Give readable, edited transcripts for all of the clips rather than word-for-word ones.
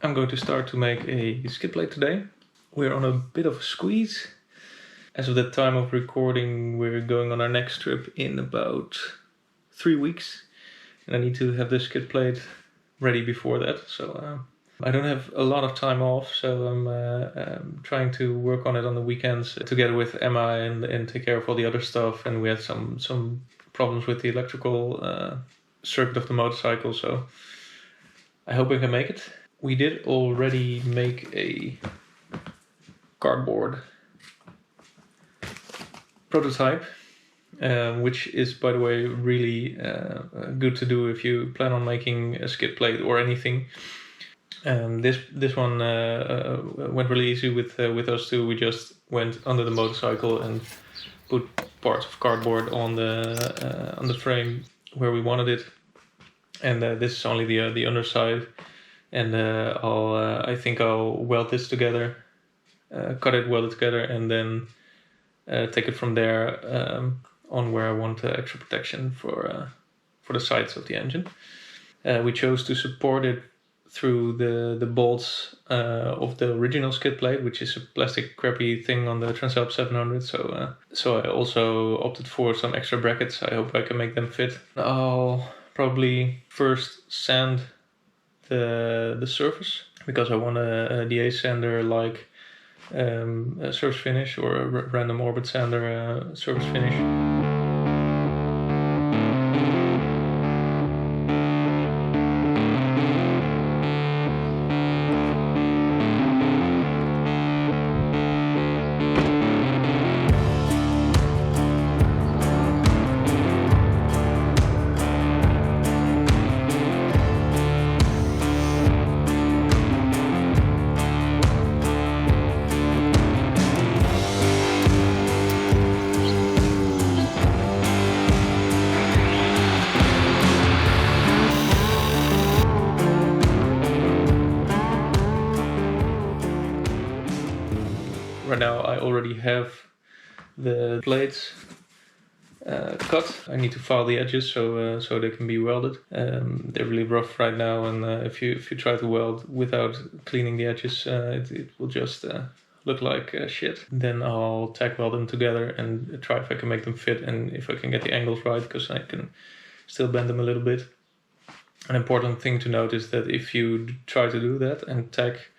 I'm going to start to make a skid plate today. We're on a bit of a squeeze. As of the time of recording, we're going on our next trip in about 3 weeks. And I need to have the skid plate ready before that. So I don't have a lot of time off, so I'm trying to work on it on the weekends together with Emma and take care of all the other stuff. And we had some problems with the electrical circuit of the motorcycle, so I hope I can make it. We did already make a cardboard prototype, which is, by the way, really good to do if you plan on making a skid plate or anything. This one went really easy with us too. We just went under the motorcycle and put parts of cardboard on the frame where we wanted it, and this is only the underside. And I think I'll weld this together, cut it, weld it together, and then take it from there on where I want extra protection for the sides of the engine. We chose to support it through the bolts of the original skid plate, which is a plastic crappy thing on the Transalp 700. So I also opted for some extra brackets. I hope I can make them fit. I'll probably first sand the surface, because I want a DA sander like a surface finish, or a random orbit sander surface finish. Right now I already have the plates cut. I need to file the edges so they can be welded. They're really rough right now, and if you try to weld without cleaning the edges, it will just look like shit. Then I'll tack weld them together and try if I can make them fit, and if I can get the angles right, because I can still bend them a little bit. An important thing to note is that if you try to do that and tack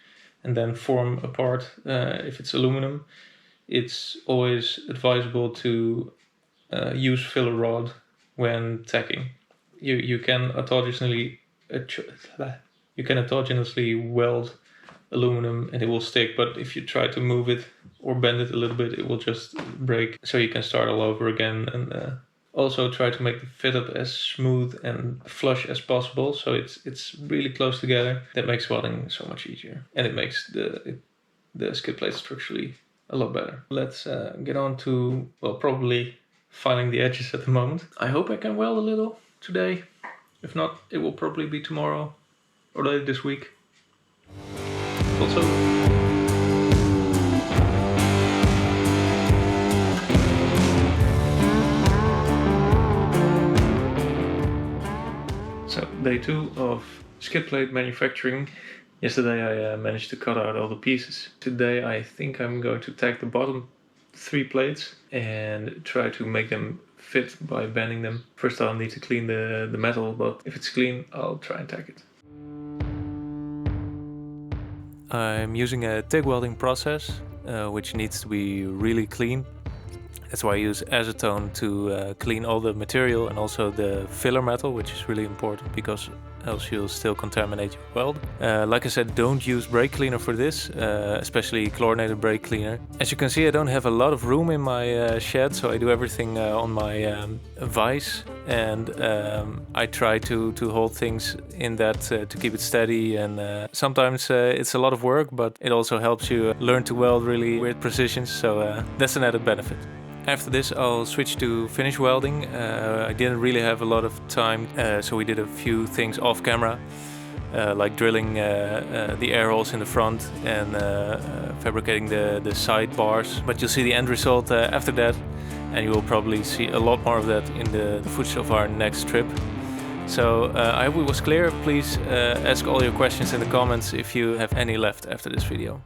and then form a part, if it's aluminum, it's always advisable to use filler rod when tacking. You can autogenously weld aluminum and it will stick, but if you try to move it or bend it a little bit, it will just break. So you can start all over again, and also try to make the fit up as smooth and flush as possible, so it's really close together. That makes welding so much easier, and it makes the skid plate structurally a lot better. Let's get on to, well, probably filing the edges at the moment. I hope I can weld a little today. If not, it will probably be tomorrow or later this week. Also, day 2 of skid plate manufacturing. Yesterday I managed to cut out all the pieces. Today I think I'm going to tack the bottom 3 plates and try to make them fit by bending them. First I'll need to clean the metal, but if it's clean I'll try and tack it. I'm using a TIG welding process which needs to be really clean. That's why I use acetone to clean all the material, and also the filler metal, which is really important because else you'll still contaminate your weld. Like I said, don't use brake cleaner for this, especially chlorinated brake cleaner. As you can see, I don't have a lot of room in my shed, so I do everything on my vise, and I try to hold things in that to keep it steady, and sometimes it's a lot of work, but it also helps you learn to weld really with precision, so that's an added benefit. After this I'll switch to finish welding. I didn't really have a lot of time, so we did a few things off camera, like drilling the air holes in the front and fabricating the side bars. But you'll see the end result after that, and you will probably see a lot more of that in the footage of our next trip. So I hope it was clear. Please ask all your questions in the comments if you have any left after this video.